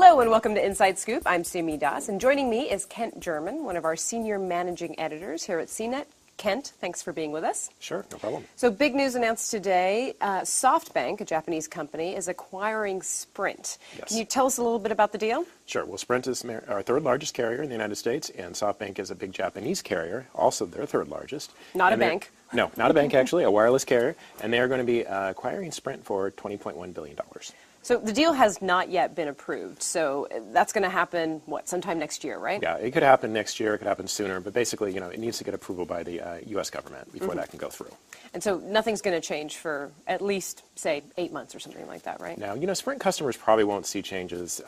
Hello and welcome to Inside Scoop. I'm Simi Das, and joining me is Kent German, one of our senior managing editors here at CNET. Kent, thanks for being with us. Sure, no problem. So big news announced today. SoftBank, a Japanese company, is acquiring Sprint. Yes. Can you tell us a little bit about the deal? Sure. Well, Sprint is our third largest carrier in the United States, and SoftBank is a big Japanese carrier, also their third largest. Not a bank. No, not a bank actually, a wireless carrier, and they are going to be acquiring Sprint for $20.1 billion. So the deal has not yet been approved, so that's going to happen, what, sometime next year, right? Yeah, it could happen next year, it could happen sooner, but basically, it needs to get approval by the U.S. government before that can go through. And so nothing's going to change for at least, say, 8 months or something like that, right? Now, Sprint customers probably won't see changes,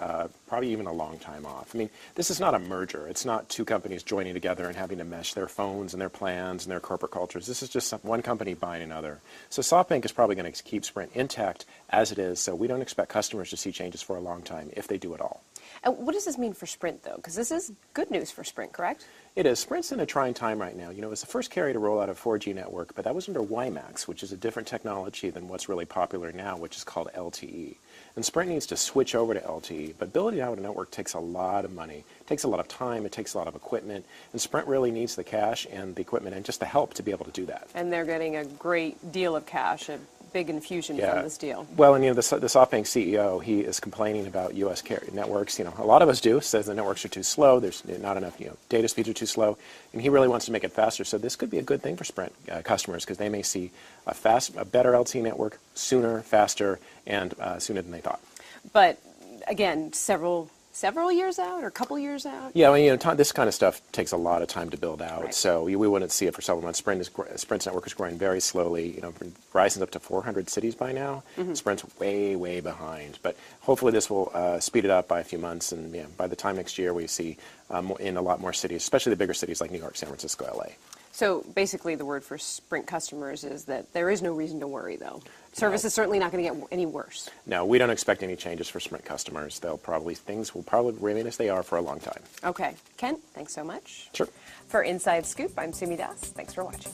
probably even a long time off. I mean, this is not a merger. It's not two companies joining together and having to mesh their phones and their plans and their corporate cultures. This is just one company buying another. So SoftBank is probably going to keep Sprint intact as it is, so we don't expect customers to see changes for a long time, if they do at all. And what does this mean for Sprint, though? Because this is good news for Sprint, correct? It is. Sprint's in a trying time right now. It's the first carrier to roll out a 4G network, but that was under WiMAX, which is a different technology than what's really popular now, which is called LTE. And Sprint needs to switch over to LTE, but building out a network takes a lot of money, it takes a lot of time, it takes a lot of equipment, and Sprint really needs the cash and the equipment and just the help to be able to do that. And they're getting a great deal of cash, a big infusion from this deal. Well, and the SoftBank CEO, he is complaining about U.S. networks. A lot of us do, says the networks are too slow, there's not enough, data speeds are too slow, and he really wants to make it faster. So this could be a good thing for Sprint customers because they may see a better LTE network sooner, faster, and sooner than they thought. But again, several years out or a couple years out? Yeah, I mean, this kind of stuff takes a lot of time to build out, right. So we wouldn't see it for several months. Sprint's network is growing very slowly. Verizon's up to 400 cities by now. Sprint's way, way behind. But hopefully this will speed it up by a few months, and by the time next year we see in a lot more cities, especially the bigger cities like New York, San Francisco, LA. So basically the word for Sprint customers is that there is no reason to worry, though. Service is certainly not going to get any worse. No, we don't expect any changes for Sprint customers. Things will probably remain as they are for a long time. Okay. Kent, thanks so much. Sure. For Inside Scoop, I'm Simi Das. Thanks for watching.